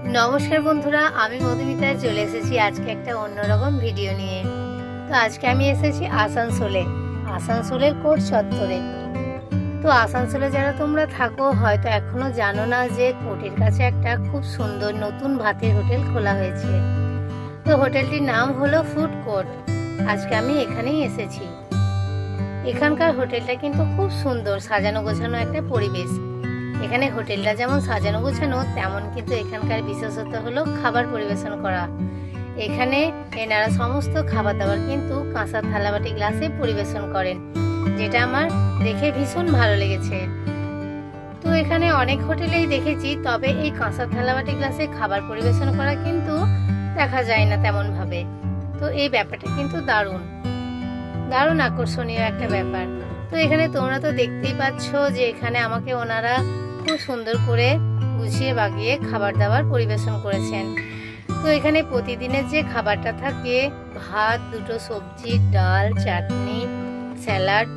नमस्कार बंधुरा आमी मधुमिता चले एसेছি আজকে একটা অন্যরকম ভিডিও নিয়ে। তো আজকে আমি এসেছি আসানসোলের কোর্ট চত্বরে। তো আসানসোলে যারা তোমরা থাকো হয়তো এখনো জানো না যে কোর্টের কাছে একটা খুব সুন্দর নতুন ভাতের হোটেল খোলা হয়েছে। তো হোটেলটির নাম হলো ফুড কোর্ট। আজকে আমি এখানেই এসেছি। এখানকার হোটেলটা কিন্তু খুব সুন্দর, সাজানো গোছানো একটা পরিবেশ। এখানে হোটেলটা যেমন সাজানো গোছানো তেমন কিন্তু এখানকার বিশেষত্ব হলো খাবার পরিবেশন করা। এখানে এনারা সমস্ত খাবার দাবার কিন্তু কাঁসার থালাবাটি গ্লাসে পরিবেশন করেন, যেটা আমার দেখে ভীষণ ভালো লেগেছে। তো এখানে অনেক হোটেলেই দেখেছি, তবে এই কাঁসার থালাবাটি গ্লাসে খাবার পরিবেশন করা কিন্তু দেখা যায় না তেমন ভাবে। তো এই ব্যাপারটা কিন্তু দারুণ আকর্ষণীয় একটা ব্যাপার। তো এখানে তোমরা তো দেখতেই পাচ্ছ যে এখানে আমাকে ওনারা খুব সুন্দর করে গুছিয়ে বাগিয়ে খাবার দাবার পরিবেশন করেছেন। তো এখানে প্রতিদিনের যে খাবারটা থাকে, ভাত, দুটো সবজি, ডাল, চাটনি, স্যালাড,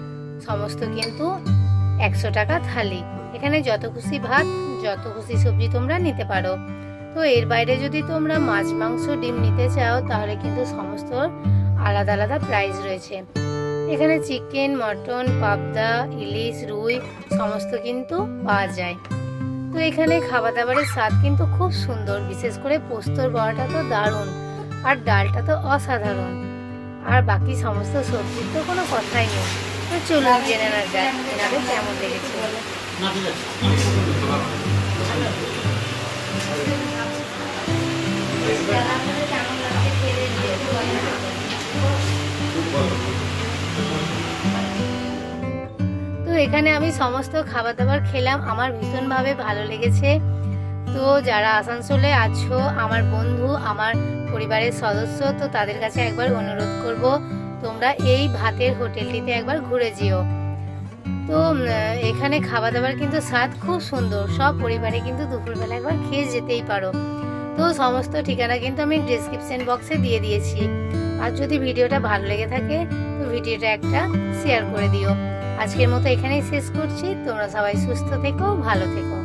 সমস্ত কিন্তু 100 টাকা থালি। এখানে যত খুশি ভাত, যত খুশি সবজি তোমরা নিতে পারো। তো এর বাইরে যদি তোমরা মাছ, মাংস, ডিম নিতে চাও তাহলে কিন্তু সমস্ত আলাদা আলাদা প্রাইস রয়েছে। এখানে চিকেন, মটন, পাবদা, ইলিশ, রুই সমস্ত কিন্তু পাওয়া যায়। তো এখানে খাবার দাবারের স্বাদ কিন্তু খুব সুন্দর, বিশেষ করে পোস্তর বড়াটা তো দারুণ, আর ডালটা তো অসাধারণ, আর বাকি সমস্ত সবজির তো কোনো কথাই নেই। তো চলুন জেনে না যাক এনাদের কেমন লেগেছে। তো এখানে আমি সমস্ত খাবার দাবার খেলাম, আমার ভীষণভাবে ভালো লেগেছে। তো যারা আসানসোলে আছো, আমার বন্ধু, আমার পরিবারের সদস্য, তো তাদের কাছে একবার অনুরোধ করব তোমরা এই ভাতের হোটেলটিতে একবার ঘুরে যেও। তো এখানে খাবার দাবার কিন্তু স্বাদ খুব সুন্দর, সব পরিবারে কিন্তু দুপুরবেলা একবার খেয়ে যেতেই পারো। তো সমস্ত ঠিকানা কিন্তু আমি ডেসক্রিপশন বক্সে দিয়ে দিয়েছি। আর যদি ভিডিওটা ভালো লেগে থাকে তো ভিডিওটা একটা শেয়ার করে দিও। আজকের মতো এখানেই শেষ করছি। তোমরা সবাই সুস্থ থেকো, ভালো থেকো।